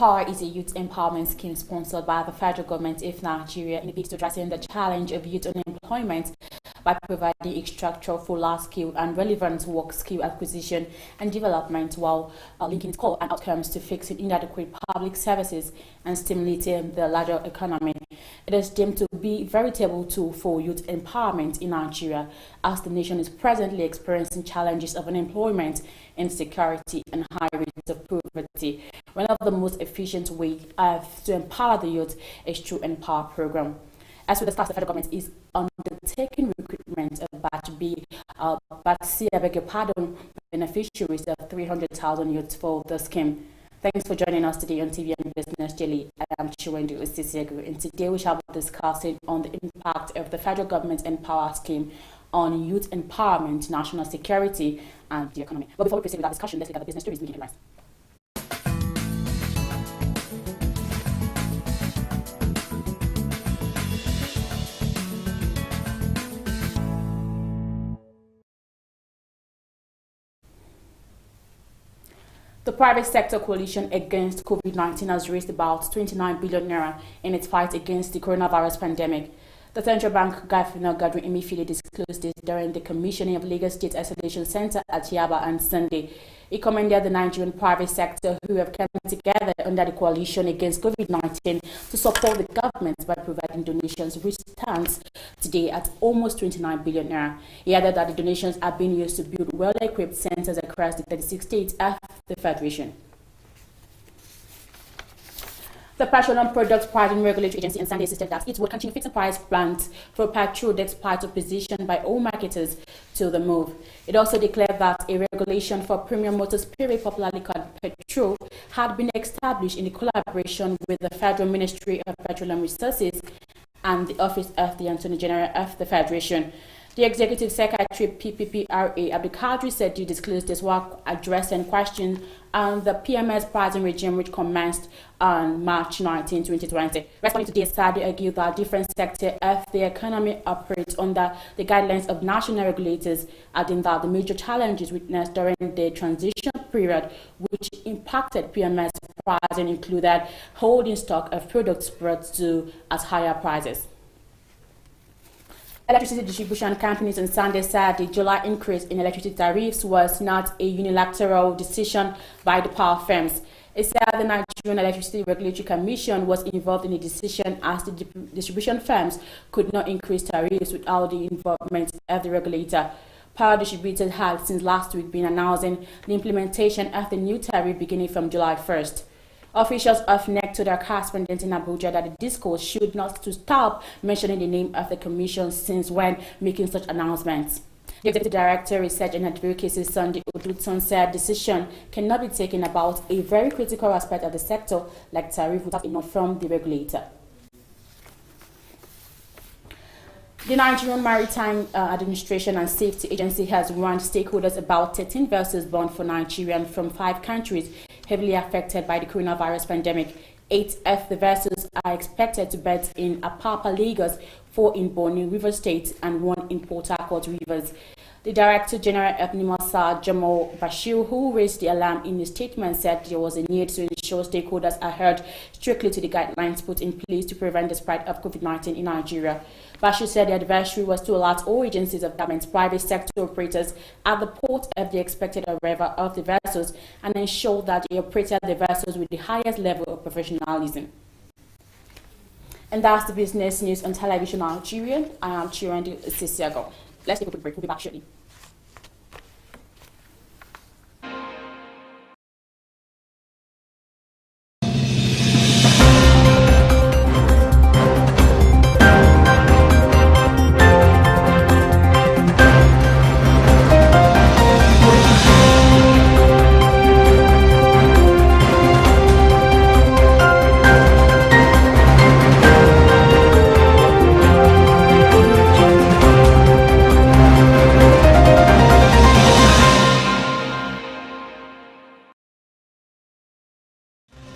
Power is a youth empowerment scheme sponsored by the federal government of Nigeria in a bid to address the challenge of youth unemployment by providing a structure for large-scale and relevant work skill acquisition and development while linking its core and outcomes to fixing inadequate public services and stimulating the larger economy. It is deemed to be a veritable tool for youth empowerment in Nigeria as the nation is presently experiencing challenges of unemployment, insecurity and high rates of poverty. One of the most efficient ways to empower the youth is through Empower program. As we discussed, the federal government is undertaking recruitment of Batch C, beneficiaries of 300,000 youths for the scheme. Thanks for joining us today on TV and Business Daily. I am Chiwendu Osisiegu, and today we shall be discussing on the impact of the federal government Empower scheme on youth empowerment, national security, and the economy. But before we proceed with that discussion, let's look at the business stories making headlines. The private sector coalition against COVID-19 has raised about 29 billion naira in its fight against the coronavirus pandemic. The Central Bank Governor Godwin Emefiele disclosed this during the commissioning of Lagos State Isolation Center at Yaba on Sunday. He commended the Nigerian private sector who have come together under the coalition against COVID-19 to support the government by providing donations, which stands today at almost 29 billion naira. He added that the donations are being used to build well-equipped centers across the 36 states of the Federation. The Petroleum Products Pricing Regulatory Agency on Sunday insisted that it would continue fixing price plans for petrol despite opposition by all marketers to the move. It also declared that a regulation for premium motor spirit, popularly called petrol, had been established in collaboration with the Federal Ministry of Petroleum Resources and the Office of the Attorney General of the Federation. The Executive Secretary PPPRA Abdulkadir said he disclosed this while addressing questions on the PMS pricing regime which commenced on March 19, 2020. Responding to this, Sadi argued that different sectors of the economy operate under the guidelines of national regulators, adding that the major challenges witnessed during the transition period which impacted PMS pricing included holding stock of products brought to at higher prices. Electricity distribution companies on Sunday said the July increase in electricity tariffs was not a unilateral decision by the power firms. It said the Nigerian Electricity Regulatory Commission was involved in the decision as the distribution firms could not increase tariffs without the involvement of the regulator. Power distributors had since last week been announcing the implementation of the new tariff beginning from July 1st. Officials of NEC told their correspondent in Abuja that the discourse should not to stop mentioning the name of the commission since when making such announcements. The Executive Director, Research and Advocacy, Sunday Odutson, said decision cannot be taken about a very critical aspect of the sector like tariff without a note from the regulator. The Nigerian Maritime Administration and Safety Agency has warned stakeholders about 13 vessels bound for Nigerian from 5 countries heavily affected by the coronavirus pandemic. 8 of the vessels are expected to berth in Apapa, Lagos, 4 in Borno, River State, and 1 in Port Harcourt, Rivers. The Director General of NIMASA, Jamal Bashir, who raised the alarm in his statement, said there was a need to ensure stakeholders adhered strictly to the guidelines put in place to prevent the spread of COVID-19 in Nigeria. Bashir said the advisory was to alert all agencies of government, private sector operators at the port of the expected arrival of the vessels and ensure that they operated the vessels with the highest level of professionalism. And that's the business news on television Nigerian. I am Chiwendu Osisiegu. Let's take a quick break. We'll be back shortly.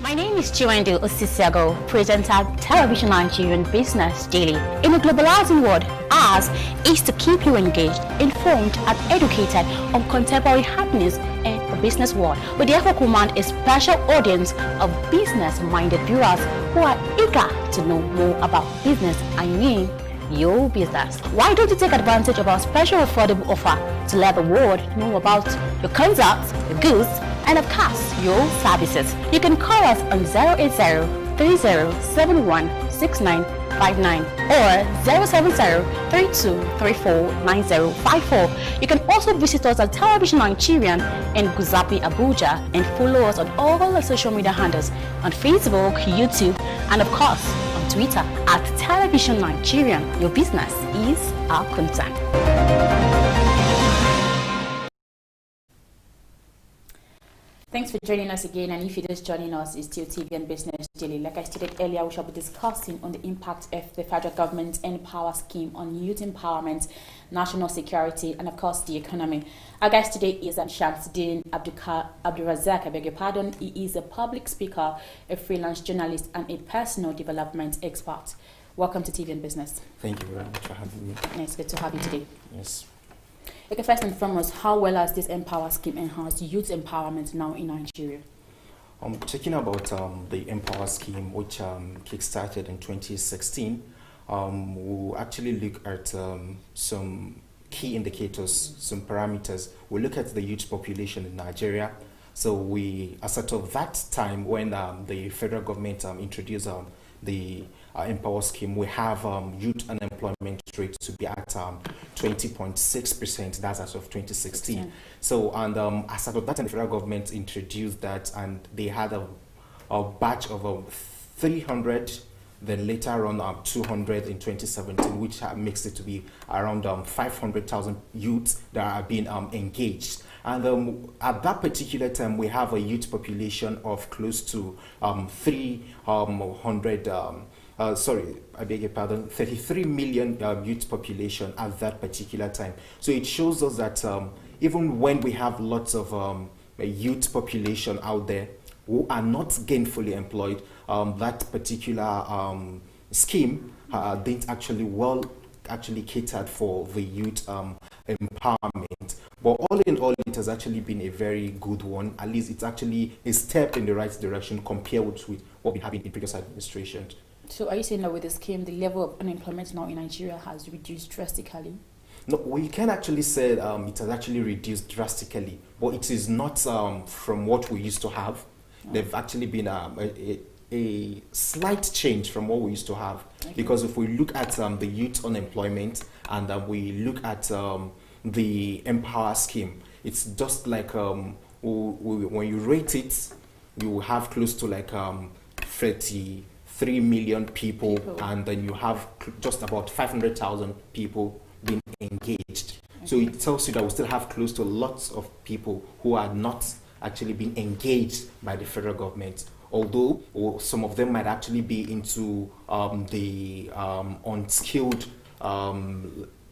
My name is Chiwendu Osisiegu, presenter Television Nigerian Business Daily. In a globalizing world, ours is to keep you engaged, informed, and educated on contemporary happenings and business world. We therefore command a special audience of business-minded viewers who are eager to know more about business, I mean your business. Why don't you take advantage of our special affordable offer to let the world know about your concepts, your goods, and of course, your services? You can call us on 080-3071-6959 or 070-3234-9054. You can also visit us at Television Nigerian in Guzapi, Abuja, and follow us on all the social media handles on Facebook, YouTube, and of course, on Twitter at Television Nigerian. Your business is our concern. Thanks for joining us again, and if you're just joining us, it's still TVN Business Daily. Like I stated earlier, we shall be discussing on the impact of the federal government's Empower scheme on youth empowerment, national security, and of course the economy. Our guest today is Shamsuddin Abdurazak, I beg your pardon. He is a public speaker, a freelance journalist, and a personal development expert. Welcome to TVN Business. Thank you very much for having me. It's good to have you today. Yes. Okay, first and foremost, how well has this Empower scheme enhanced youth empowerment now in Nigeria? Talking about the Empower scheme, which kick-started in 2016, we'll actually look at some key indicators, some parameters. We'll look at the youth population in Nigeria. So we, as of that time when the federal government introduced the Empower scheme, we have youth unemployment rate to be at 20.6%. That's as of 2016. So, and as of that time, the federal government introduced that, and they had a batch of 300, then later on 200 in 2017, which makes it to be around 500,000 youths that are being engaged. And at that particular time, we have a youth population of close to 33 million youth population at that particular time. So it shows us that even when we have lots of youth population out there who are not gainfully employed, that particular scheme didn't actually catered for the youth empowerment. But all in all, it has actually been a very good one. At least it's actually a step in the right direction compared with what we have in previous administrations. So are you saying that with the scheme, the level of unemployment now in Nigeria has reduced drastically? No, we can actually say it has actually reduced drastically, but it is not from what we used to have. No. They've actually been a slight change from what we used to have. Okay. Because if we look at the youth unemployment and we look at the Empower scheme, it's just like when you rate it, you have close to like 33 million people, and then you have just about 500,000 people being engaged. Okay. So it tells you that we still have close to lots of people who are not actually being engaged by the federal government, although some of them might actually be into the unskilled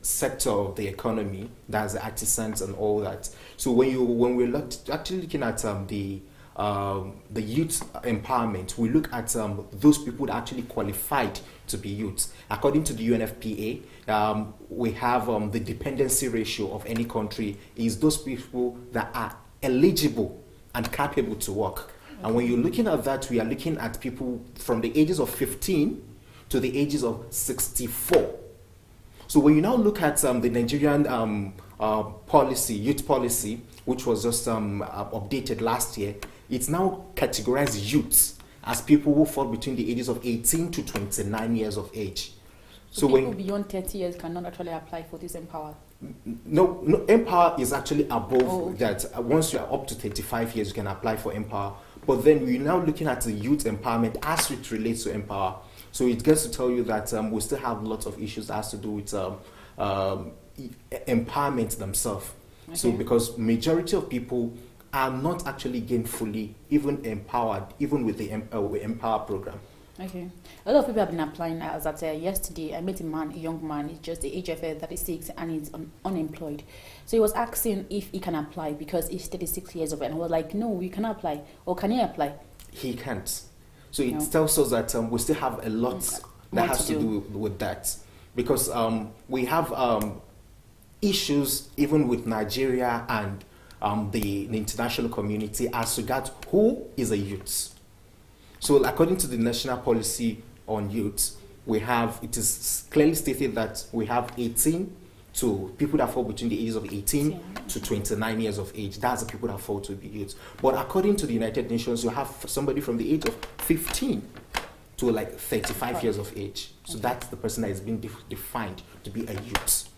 sector of the economy, that's the artisans and all that. So when we're actually looking at the youth empowerment, we look at those people that actually qualified to be youths. According to the UNFPA, we have the dependency ratio of any country is those people that are eligible and capable to work. Okay. And when you're looking at that, we are looking at people from the ages of 15 to the ages of 64. So when you now look at the Nigerian policy, youth policy, which was just updated last year, it's now categorized youths as people who fall between the ages of 18 to 29 years of age. So people beyond 30 years cannot actually apply for this Empower? No, Empower is actually above that. Once you are up to 35 years, you can apply for Empower. But then we're now looking at the youth empowerment as it relates to Empower. So it gets to tell you that we still have lots of issues that has to do with empowerment themselves. Okay. So because majority of people are not actually gainfully even empowered, even with the Empower program. Okay. A lot of people have been applying. As I said yesterday, I met a young man, he's just the age of 36 and he's unemployed. So he was asking if he can apply because he's 36 years of age. And I was like, no, you cannot apply. Or can he apply? He can't. So it tells us that we still have a lot that has to do with that. Because we have issues even with Nigeria and the international community as regards who is a youth. So according to the national policy on youth, it is clearly stated that we have 18 to people that fall between the ages of 18 to 29 years of age. That's the people that fall to be youth. But according to the United Nations, you have somebody from the age of 15 to like 35 years of age. So that's the person that is being defined to be a youth.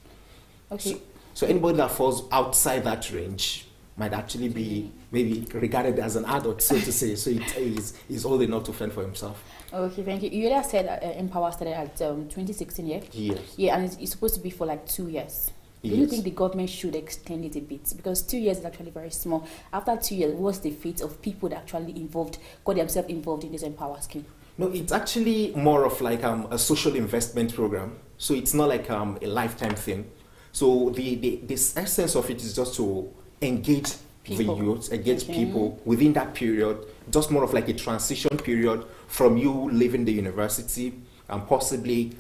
Okay. So anybody that falls outside that range might actually be maybe regarded as an adult, so to say. So he's old enough to fend for himself. Okay, thank you. You earlier said Empower started at 2016, yeah? Yes. Yeah, and it's supposed to be for like 2 years. Do you think the government should extend it a bit? Because 2 years is actually very small. After 2 years, what's the fate of people that actually got themselves involved in this Empower scheme? No, it's actually more of like a social investment program. So it's not like a lifetime thing. So this essence of it is just to engage the youth, engage people within that period, just more of like a transition period from you leaving the university and possibly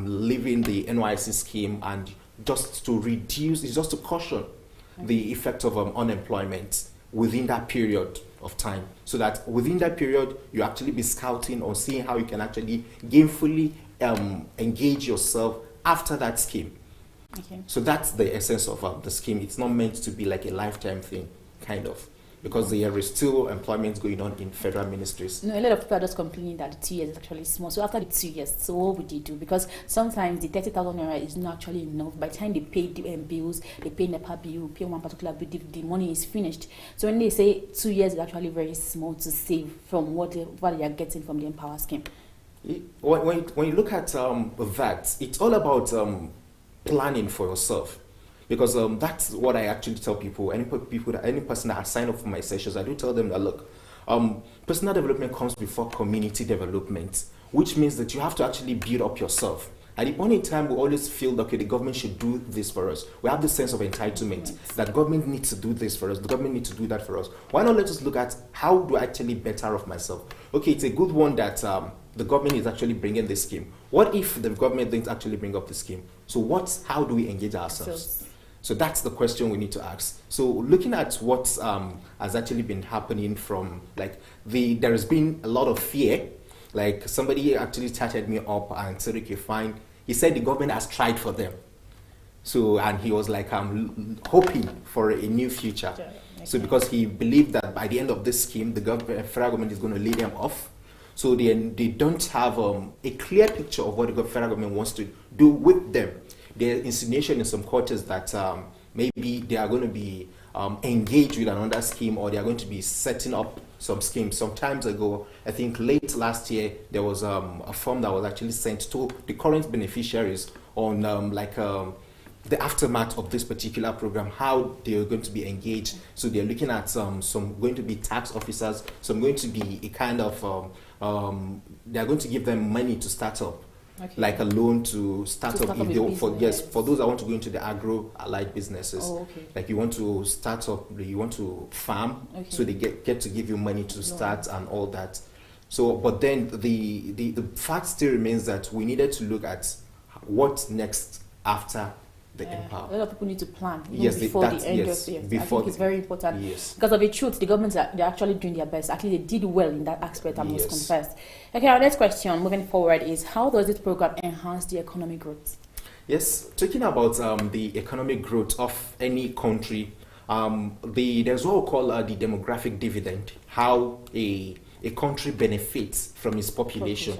leaving the NYC scheme, and just to reduce, it's just to caution the effect of unemployment within that period of time, so that within that period you actually be scouting or seeing how you can actually gainfully engage yourself after that scheme. Okay. So that's the essence of the scheme. It's not meant to be like a lifetime thing, kind of, because there is still employment going on in federal ministries. No, a lot of people are just complaining that the 2 years is actually small. So after the 2 years, so what would they do? Because sometimes the 30,000 naira is not actually enough. By the time they pay the bills, they pay NEPA bill, pay one particular bill, the money is finished. So when they say 2 years is actually very small to save from what they are getting from the Empower scheme. When you look at that, it's all about planning for yourself, because that's what I actually tell people. Any person that has signed up for my sessions, I do tell them that, look, personal development comes before community development, which means that you have to actually build up yourself. At the point in time, we always feel that, okay, the government should do this for us. We have this sense of entitlement that government needs to do this for us, the government needs to do that for us. Why not let us look at how do I actually better off myself? Okay, it's a good one that the government is actually bringing this scheme. What if the government didn't actually bring up the scheme? So how do we engage ourselves? So that's the question we need to ask. So looking at what has actually been happening from there has been a lot of fear. Like somebody actually chatted me up and said, okay, fine. He said the government has tried for them. So, and he was like, I'm hoping for a new future. So because he believed that by the end of this scheme, the federal government is going to lay them off. So they don't have a clear picture of what the federal government wants to do with them. There's insinuation in some quarters that maybe they are going to be engaged with another scheme, or they are going to be setting up some schemes. Some times ago, I think late last year, there was a form that was actually sent to the current beneficiaries on the aftermath of this particular program, how they are going to be engaged. So they're looking at some going to be tax officers, some going to be a kind of they are going to give them money to start up. Okay. Like a loan to start up for those that want to go into the agro-allied businesses. Oh, okay. Like you want to start up, you want to farm, okay. So they get to give you money to start and all that. So, but then the fact still remains that we needed to look at what's next after the Empower. A lot of people need to plan before the end of the year. I think it's very important. Yes. Because of the truth, the governments they're actually doing their best. Actually, they did well in that aspect, I must confess. Okay, our next question, moving forward, is how does this program enhance the economic growth? Yes, talking about the economic growth of any country, there's what we call the demographic dividend, how a country benefits from its population.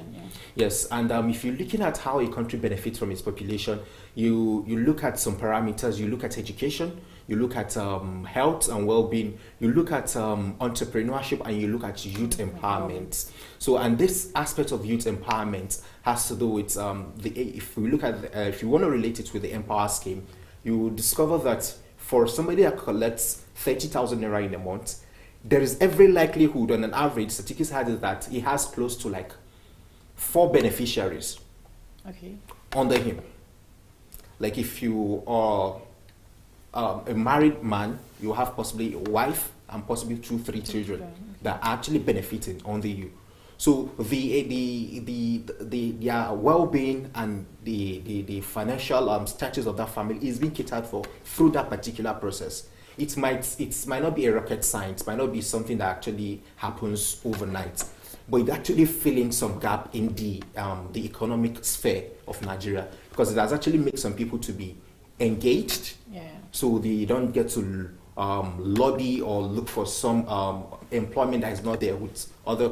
Yes, and if you're looking at how a country benefits from its population, you look at some parameters. You look at education, you look at health and well-being, you look at entrepreneurship, and you look at youth empowerment. So, and this aspect of youth empowerment has to do with if you want to relate it with the Empower scheme, you will discover that for somebody that collects 30,000 naira in a month, there is every likelihood, on an average, statistics had is that he has close to 4 beneficiaries under him. Like if you are a married man, you have possibly a wife and possibly 2-3 children that are actually benefiting under you. So their well-being and the financial status of that family is being catered for through that particular process. it might not be a rocket science, might not be something that actually happens overnight, but it's actually filling some gap in the economic sphere of Nigeria, because it has actually made some people to be engaged, so they don't get to lobby or look for some employment that is not there with other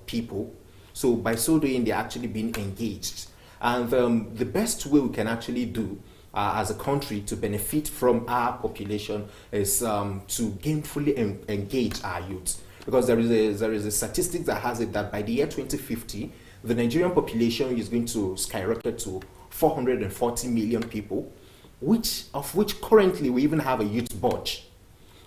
people. So by so doing, they're actually being engaged. And the best way we can actually do as a country to benefit from our population is to gainfully engage our youth. Because there is a statistic that has it that by the year 2050, the Nigerian population is going to skyrocket to 440 million people, of which currently we even have a youth budge.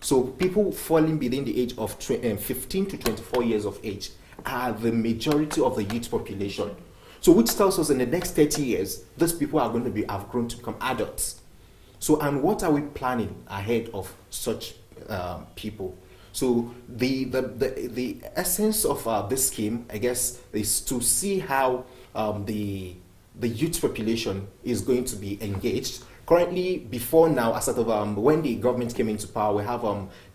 So people falling within the age of 15 to 24 years of age are the majority of the youth population. So which tells us in the next 30 years, these people are going to have grown to become adults. So, and what are we planning ahead of such people? So the essence of this scheme, I guess, is to see how the youth population is going to be engaged. Currently, before now, as sort of when the government came into power, we have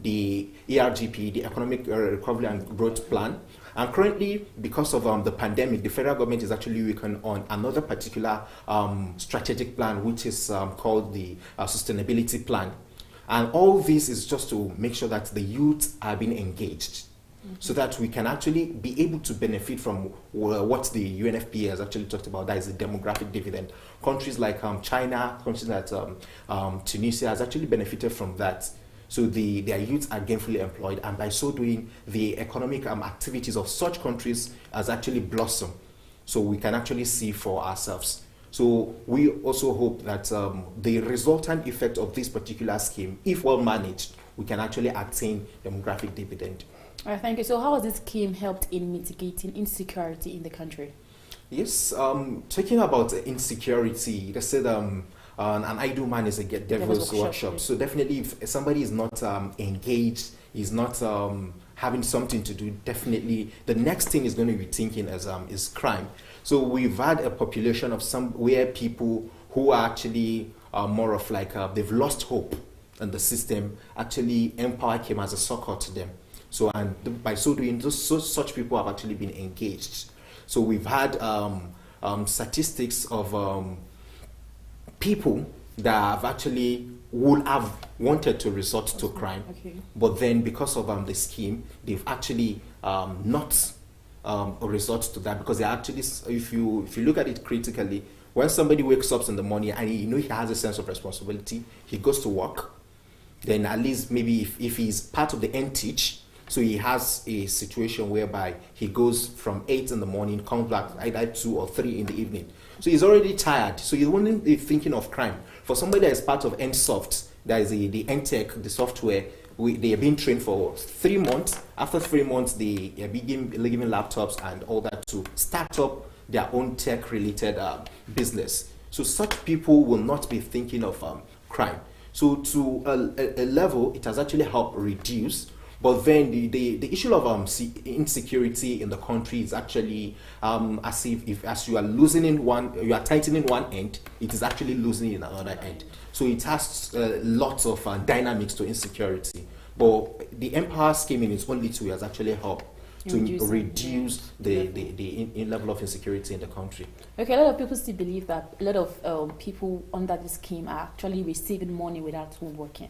the ERGP, the Economic Recovery and Growth Plan. And currently, because of the pandemic, the federal government is actually working on another particular strategic plan, which is called the Sustainability Plan. And all this is just to make sure that the youth are being engaged, so that we can actually be able to benefit from what the UNFPA has actually talked about, that is the demographic dividend. Countries like China, countries like Tunisia has actually benefited from that. So their youth are gainfully employed, and by so doing, the economic activities of such countries has actually blossomed. So we can actually see for ourselves. So we also hope that the resultant effect of this particular scheme, if well managed, we can actually attain demographic dividend. All right, thank you. So how has this scheme helped in mitigating insecurity in the country? Yes, talking about insecurity, they said an idle man is a devil's workshop. So definitely if somebody is not engaged, is not having something to do, definitely the next thing is going to be thinking is crime. So we've had a population of where people who are actually more of like they've lost hope in the system, actually empower came as a succor to them. So and by so doing, such people have actually been engaged. So we've had statistics of people that have actually would have wanted to resort to crime, but then because of the scheme, they've actually not resort to that, because they actually, if you look at it critically, when somebody wakes up in the morning and he has a sense of responsibility, he goes to work, then at least maybe if he's part of the end teach, so he has a situation whereby he goes from 8 in the morning, comes back either 2 or 3 in the evening. So he's already tired. So he wouldn't be thinking of crime. For somebody that is part of NSoft, that is the NTech, the software, they have been trained for 3 months. After 3 months, they are given laptops and all that to start up their own tech-related business. So such people will not be thinking of crime. So to a level, it has actually helped reduce. But then the issue of insecurity in the country is actually as you are losing in one, you are tightening one end, it is actually losing in another end. So it has lots of dynamics to insecurity. But the Empower scheme in its only two has actually helped to reduce the level of insecurity in the country. Okay, a lot of people still believe that a lot of people under the scheme are actually receiving money without working.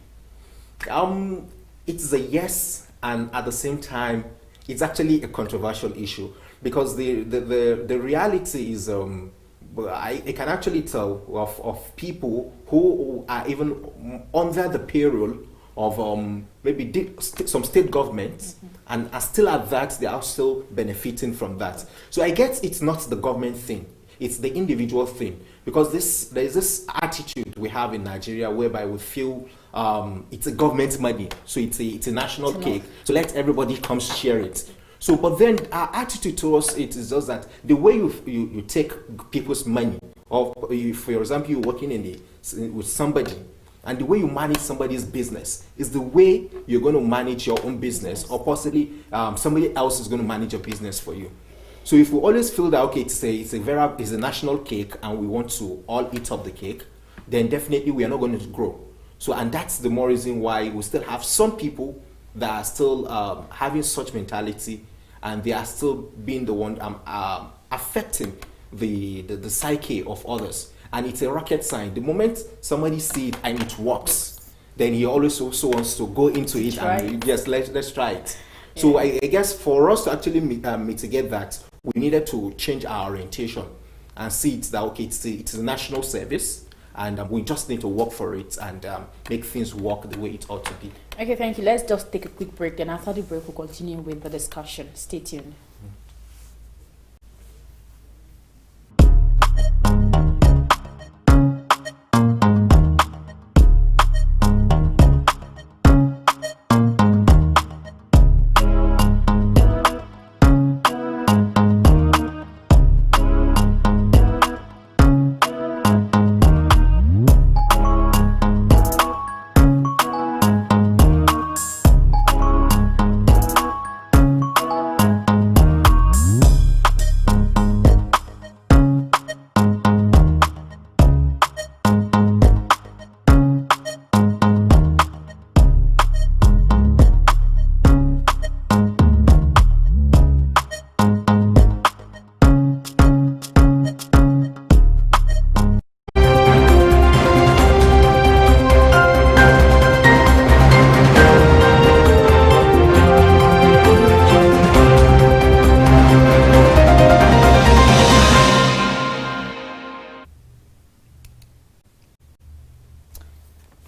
It's a yes, and at the same time, it's actually a controversial issue, because the reality is, I can actually tell of people who are even under the payroll of maybe some state governments, and are still at that, they are still benefiting from that. So I guess it's not the government thing, it's the individual thing, because there is this attitude we have in Nigeria whereby we feel it's a government money, so it's a national cake, so let everybody come share it. So, but then our attitude towards it is just that the way you take people's money, or for example, you're working with somebody, and the way you manage somebody's business is the way you're going to manage your own business, or possibly somebody else is going to manage your business for you. So if we always feel that, okay, it's a national cake and we want to all eat up the cake, then definitely we are not going to grow. So, and that's the more reason why we still have some people that are still having such mentality, and they are still being the one affecting the psyche of others. And it's a rocket science. The moment somebody sees it and it works, then he always also wants to go into it and yes, let's try it. Yeah. So I guess for us to actually mitigate that, we needed to change our orientation and see it that okay, it's a national service, and we just need to work for it and make things work the way it ought to be. Okay, thank you. Let's just take a quick break, and after the break, we'll continue with the discussion. Stay tuned.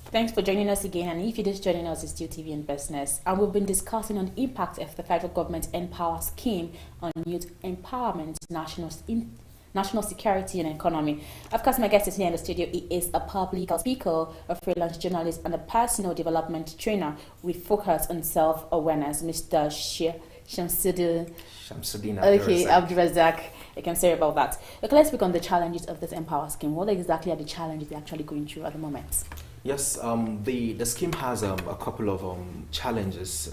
Thanks for joining us again, and if you're just joining us, it's Still TV and Business, and we've been discussing on the impact of the federal government Empower scheme on youth empowerment, national security and economy. Of course, my guest is here in the studio. He is a public speaker, a freelance journalist, and a personal development trainer with focus on self-awareness, Mr. Shamsuddin Abdurazak. I can say about that. Okay, let's speak on the challenges of this Empower scheme. What exactly are the challenges you're actually going through at the moment? Yes, the scheme has a couple of challenges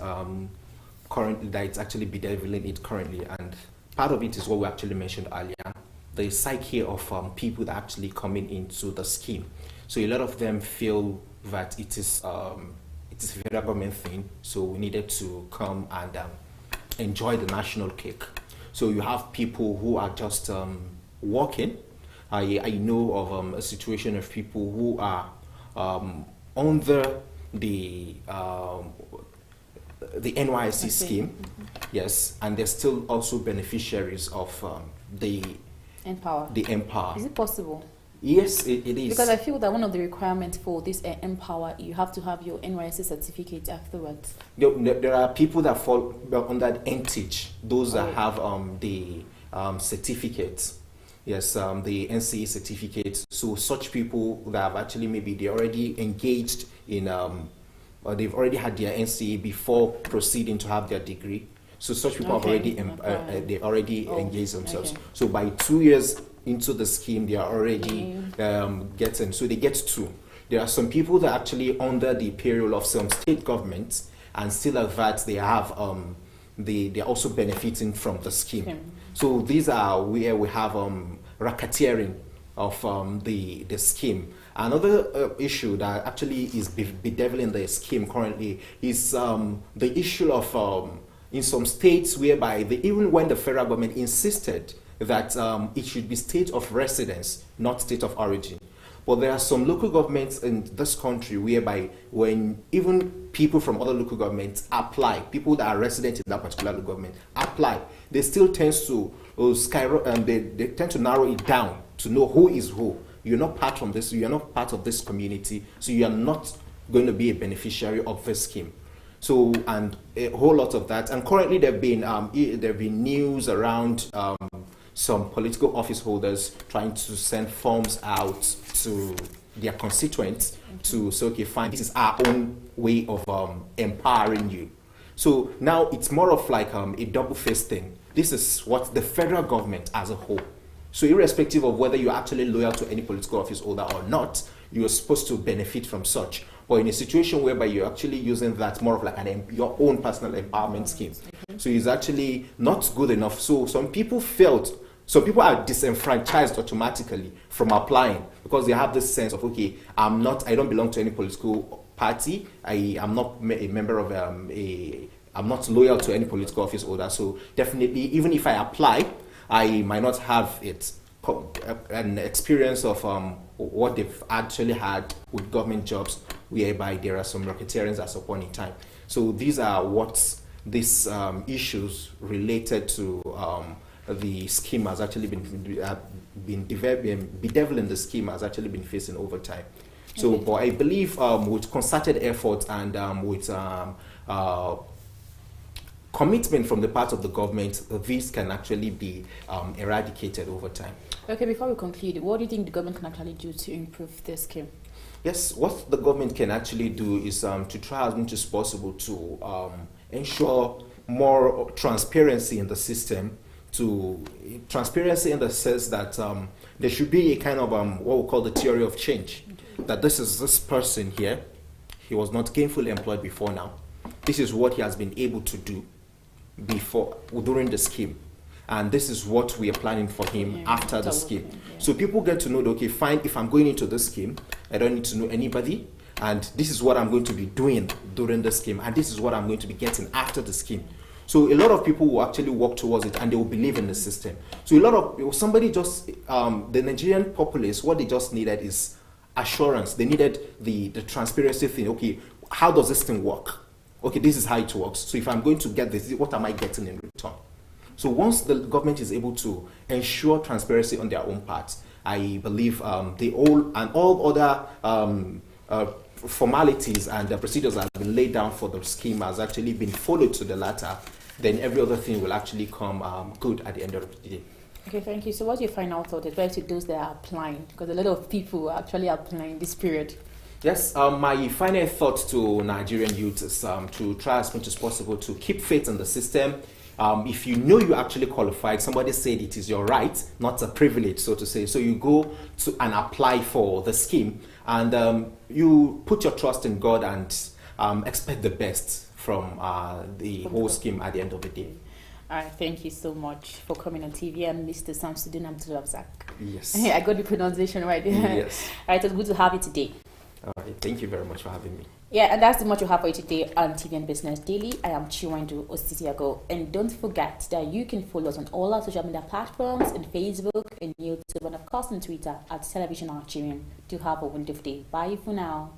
currently that it's actually bedeviling it currently, and part of it is what we actually mentioned earlier, the psyche of people that are actually coming into the scheme. So a lot of them feel that it is a federal government thing, so we needed to come and enjoy the national cake. So you have people who are just working. I know of a situation of people who are under the NYSC scheme, yes, and they're still also beneficiaries of the Empower. Is it possible? Yes, it is. Because I feel that one of the requirements for this Empower, you have to have your NYSC certificate afterwards. There are people that fall under NTIG, those that have the certificates. Yes, the NCE certificate. So such people that have actually maybe they already engaged in, or they've already had their NCE before proceeding to have their degree. So such people have already they already engaged themselves. Okay. So by 2 years into the scheme, they are already getting. So they get 2. There are some people that are actually under the payroll of some state governments, and still at that they have they are also benefiting from the scheme. Okay. So these are where we have racketeering of the scheme. Another issue that actually is bedeviling the scheme currently is the issue of in some states whereby even when the federal government insisted that it should be state of residence, not state of origin. But there are some local governments in this country whereby when even people from other local governments apply, people that are resident in that particular local government apply, they still tend to they tend to narrow it down to know who is who. You're not part from this, you're not part of this community, so you are not going to be a beneficiary of this scheme. So, and a whole lot of that. And currently there have been news around some political office holders trying to send forms out to their constituents to say, okay, fine, this is our own way of empowering you. So now it's more of like a double-faced thing. This is what the federal government as a whole. So irrespective of whether you're actually loyal to any political office holder or not, you're supposed to benefit from such. But in a situation whereby you're actually using that more of like your own personal empowerment scheme. So it's actually not good enough. So some people felt So people are disenfranchised automatically from applying because they have this sense of, okay, I don't belong to any political party. I am not a member of I'm not loyal to any political office holder. So definitely, even if I apply, I might not have an experience of what they've actually had with government jobs, whereby there are some racketeering at some point in time. So these are what these issues related to the scheme has actually been bedeviling the scheme has actually been facing over time. So, but I believe with concerted effort and with commitment from the part of the government, these can actually be eradicated over time. Okay, before we conclude, what do you think the government can actually do to improve this scheme? Yes, what the government can actually do is to try as much as possible to ensure more transparency in the system, transparency in the sense that there should be a kind of what we call the theory of change. That this person here, he was not gainfully employed before now. This is what he has been able to do during the scheme. And this is what we are planning for him after the scheme. So people get to know, okay, fine, if I'm going into this scheme, I don't need to know anybody. And this is what I'm going to be doing during the scheme. And this is what I'm going to be getting after the scheme. So a lot of people will actually work towards it and they will believe in the system. So the Nigerian populace, what they just needed is assurance. They needed the transparency thing. Okay, how does this thing work? Okay, this is how it works. So if I'm going to get this, what am I getting in return? So once the government is able to ensure transparency on their own part, I believe all other formalities and the procedures that have been laid down for the scheme has actually been followed to the latter, then every other thing will actually come good at the end of the day. Okay, thank you. So what's your final thought advice to those that are applying? Because a lot of people are actually applying this period. Yes, my final thought to Nigerian youth is to try as much as possible to keep faith in the system. If you know you're actually qualified, somebody said it is your right, not a privilege, so to say. So you go to and apply for the scheme, and you put your trust in God and expect the best from the whole scheme at the end of the day. All right, thank you so much for coming on TV, and Mr. Samsudin Abdulrazak. Yes. I got the pronunciation right. Yes. All right, it was good to have you today. All right, thank you very much for having me. Yeah, and that's the much we have for you today on TV and Business Daily. I am Chiwendu Osisiago, and don't forget that you can follow us on all our social media platforms, on Facebook, and YouTube, and of course on Twitter at Television Nigerian. Do have a wonderful day. Bye for now.